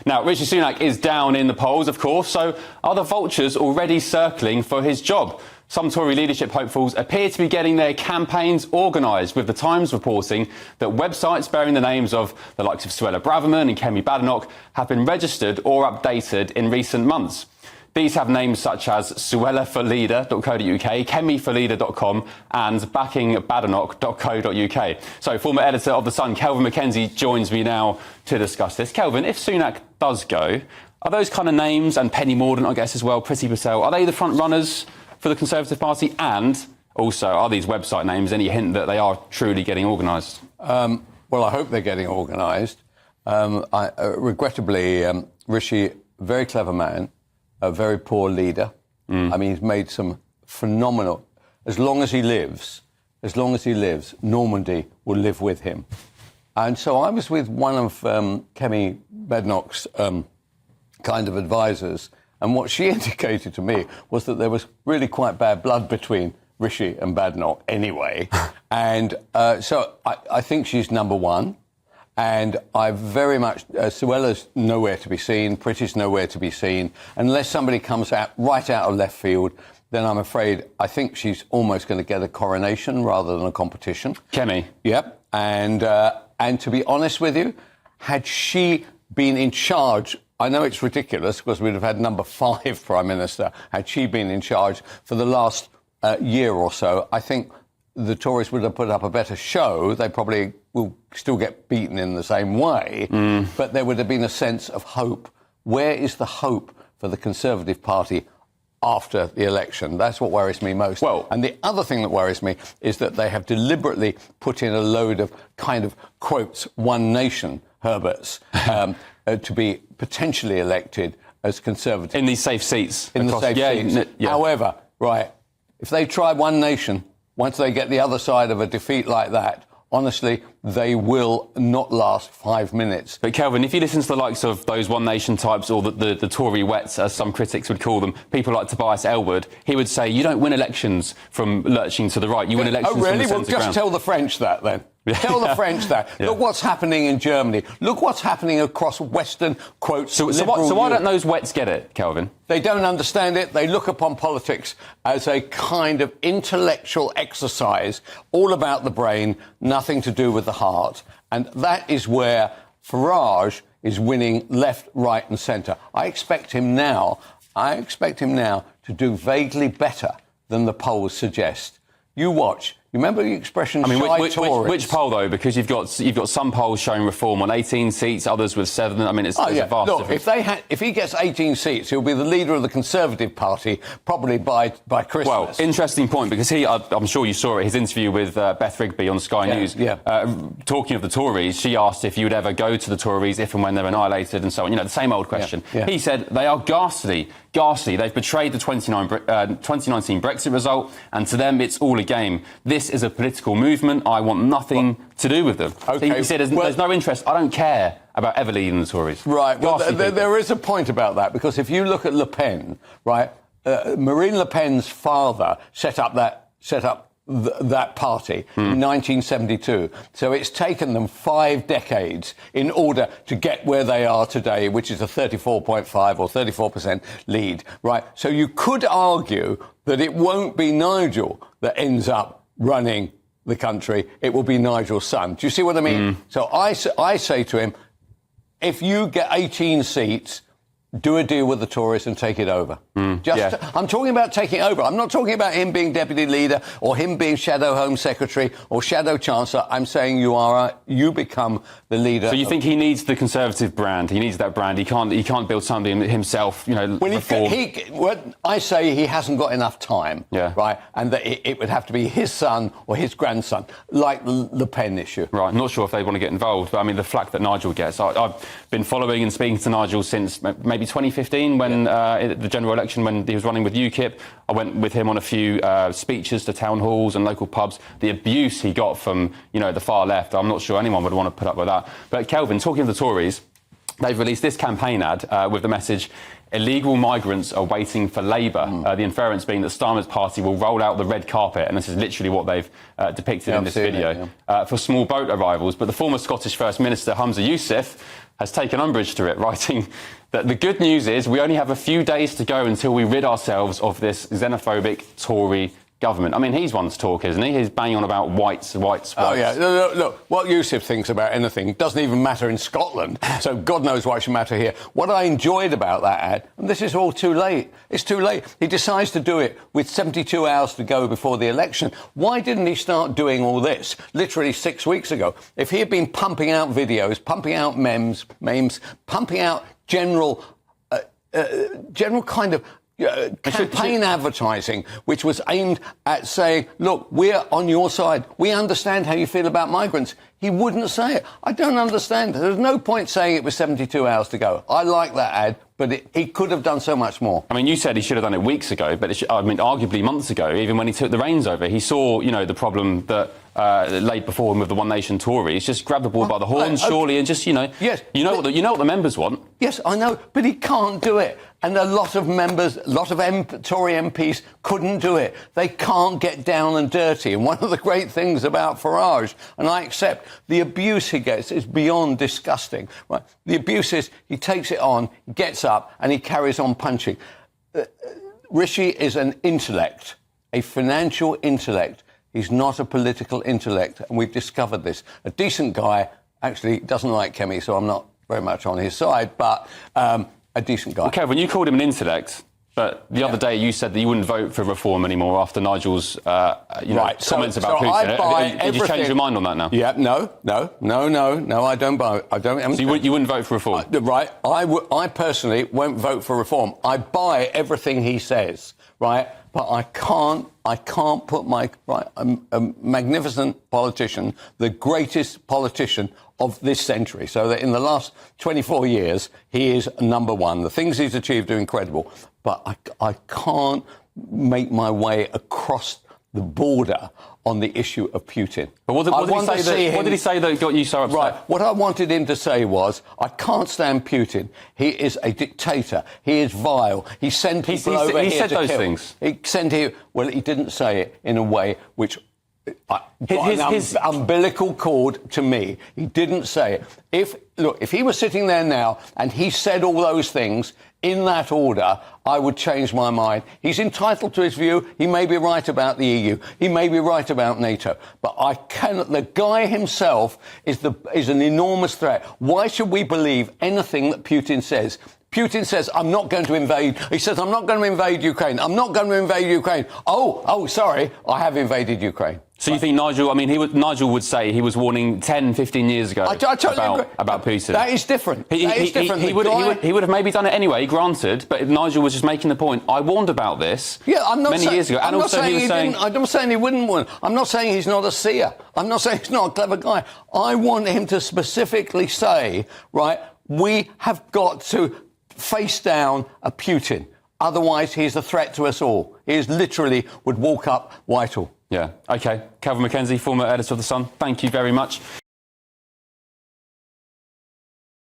Now, Rishi Sunak is down in the polls, of course, so are the vultures already circling for his job? Some Tory leadership hopefuls appear to be getting their campaigns organised, with The Times reporting that websites bearing the names of the likes of Suella Braverman and Kemi Badenoch have been registered or updated in recent months. These have names such as suellaforleader.co.uk, kemiforleader.com and backingbadenoch.co.uk. So, former editor of The Sun, Kelvin Mackenzie, joins me now to discuss this. Kelvin, if Sunak does go, are those kind of names, and Penny Mordaunt, I guess, as well, Priti Patel, are they the front runners for the Conservative Party? And also, are these website names any hint that they are truly getting organised? Well, I hope they're getting organised. Regrettably, Rishi, very clever man, a very poor leader. I mean, he's made some phenomenal... As long as he lives, Normandy will live with him. And so I was with one of Kemi Badenoch's kind of advisors, and what she indicated to me was that there was really quite bad blood between Rishi and Badenoch anyway. And so I think she's number one. And I very much... Suella's nowhere to be seen, Priti's nowhere to be seen. Unless somebody comes out right out of left field, then I'm afraid I think she's almost going to get a coronation rather than a competition. Kemi? Yep. And to be honest with you, had she been in charge... I know it's ridiculous because we'd have had number 5 Prime Minister had she been in charge for the last year or so. I think the Tories would have put up a better show. They probably will still get beaten in the same way, but there would have been a sense of hope. Where is the hope for the Conservative Party after the election? That's what worries me most. Well, and the other thing that worries me is that they have deliberately put in a load of kind of, quotes, one nation Herberts to be potentially elected as Conservative. In these safe seats. In the safe seats. Yeah. However, right, if they try one nation, once they get the other side of a defeat like that, honestly, they will not last 5 minutes. But, Kelvin, if you listen to the likes of those One Nation types, or the Tory wets, as some critics would call them, people like Tobias Ellwood, he would say, you don't win elections from lurching to the right, you win elections from the centre ground. Well, just tell the French that, then. Tell the French that. Yeah. Look what's happening in Germany. Look what's happening across Western, quote, So why don't those wets get it, Kelvin? They don't understand it. They look upon politics as a kind of intellectual exercise, all about the brain, nothing to do with the heart. And that is where Farage is winning left, right and centre. I expect him now to do vaguely better than the polls suggest. You watch. You remember the expression, which poll, though? Because you've got some polls showing Reform on 18 seats, others with 7. I mean, it's a vast difference. Look, if he gets 18 seats, he'll be the leader of the Conservative Party probably by Christmas. Well, interesting point, because I'm sure you saw it, his interview with Beth Rigby on Sky News. Yeah. Talking of the Tories, she asked if you would ever go to the Tories if and when they're annihilated and so on. You know, the same old question. Yeah. He said they are ghastly. They've betrayed the 2019 Brexit result, and to them it's all a game. This is a political movement. I want nothing to do with them. Okay. So he said there's no interest. I don't care about ever leading the Tories. Right. Well, there is a point about that, because if you look at Le Pen, right, Marine Le Pen's father set up that party in 1972. So it's taken them 5 decades in order to get where they are today, which is a 34.5 or 34% lead, right? So you could argue that it won't be Nigel that ends up running the country. It will be Nigel's son. Do you see what I mean? So I say to him, if you get 18 seats, do a deal with the Tories and take it over. I'm talking about taking over. I'm not talking about him being deputy leader or him being shadow Home Secretary or shadow Chancellor. I'm saying you become the leader. So you think he needs the Conservative brand? He needs that brand. He can't build something himself. You know. I say he hasn't got enough time. Yeah. Right. And that it would have to be his son or his grandson, like the Le Pen issue. Right. I'm not sure if they want to get involved, but I mean the flack that Nigel gets. I've been following and speaking to Nigel since maybe 2015 when the general election, when he was running with UKIP. I went with him on a few speeches to town halls and local pubs. The abuse he got from, the far left, I'm not sure anyone would want to put up with that. But Kelvin, talking of the Tories, they've released this campaign ad with the message, "Illegal migrants are waiting for Labour." The inference being that Starmer's party will roll out the red carpet, and this is literally what they've depicted in this video, for small boat arrivals. But the former Scottish First Minister, Humza Yousaf, has taken umbrage to it, writing that the good news is we only have a few days to go until we rid ourselves of this xenophobic Tory government. I mean, he's one to talk, isn't he? He's banging on about whites. Oh, yeah. Look, what Yousaf thinks about anything doesn't even matter in Scotland, so God knows why it should matter here. What I enjoyed about that ad, and this is all too late, it's too late. He decides to do it with 72 hours to go before the election. Why didn't he start doing all this literally 6 weeks ago? If he had been pumping out videos, pumping out memes, pumping out general kind of campaign advertising, which was aimed at saying, look, we're on your side. We understand how you feel about migrants. He wouldn't say it. I don't understand. There's no point saying it was 72 hours to go. I like that ad, but he could have done so much more. I mean, you said he should have done it weeks ago, but arguably months ago, even when he took the reins over. He saw, the problem that laid before him with the One Nation Tories. Just grab the ball by the horns, surely, and just, Yes, you know what the members want. Yes, I know, but he can't do it. And a lot of members, Tory MPs couldn't do it. They can't get down and dirty. And one of the great things about Farage, and I accept, the abuse he gets is beyond disgusting. Right? The abuse is he takes it on, gets up, and he carries on punching. Rishi is an intellect, a financial intellect. He's not a political intellect, and we've discovered this. A decent guy, actually doesn't like Kemi, so I'm not very much on his side, but a decent guy. Well, Kelvin, you called him an intellect, but the other day you said that you wouldn't vote for reform anymore after Nigel's comments about Putin. Did you change your mind on that now? Yeah, no, I don't buy. So you wouldn't vote for reform? Right, I personally won't vote for reform. I buy everything he says, right? But I can't put a magnificent politician, the greatest politician of this century, so that in the last 24 years, he is number one. The things he's achieved are incredible, but I can't make my way across the border on the issue of Putin. But what did he say that got you so upset? Right. What I wanted him to say was, I can't stand Putin. He is a dictator. He is vile. He sent people over here to kill. He said those things. He sent here. Well, he didn't say it in a way which his umbilical cord to me. He didn't say it. If he was sitting there now and he said all those things in that order, I would change my mind. He's entitled to his view. He may be right about the EU. He may be right about NATO. But I cannot. The guy himself is an enormous threat. Why should we believe anything that Putin says? Putin says, I'm not going to invade. He says, I'm not going to invade Ukraine. I'm not going to invade Ukraine. Oh, sorry, I have invaded Ukraine. So you think Nigel would say he was warning 10, 15 years ago about Putin? That is different. He would have maybe done it anyway, granted, but Nigel was just making the point. I warned about this many years ago. And also he was saying... I'm not saying he wouldn't warn. I'm not saying he's not a seer. I'm not saying he's not a clever guy. I want him to specifically say, right, we have got to face down a Putin. Otherwise, he's a threat to us all. He is literally would walk up Whitehall. Yeah, OK. Kelvin Mackenzie, former editor of The Sun, thank you very much.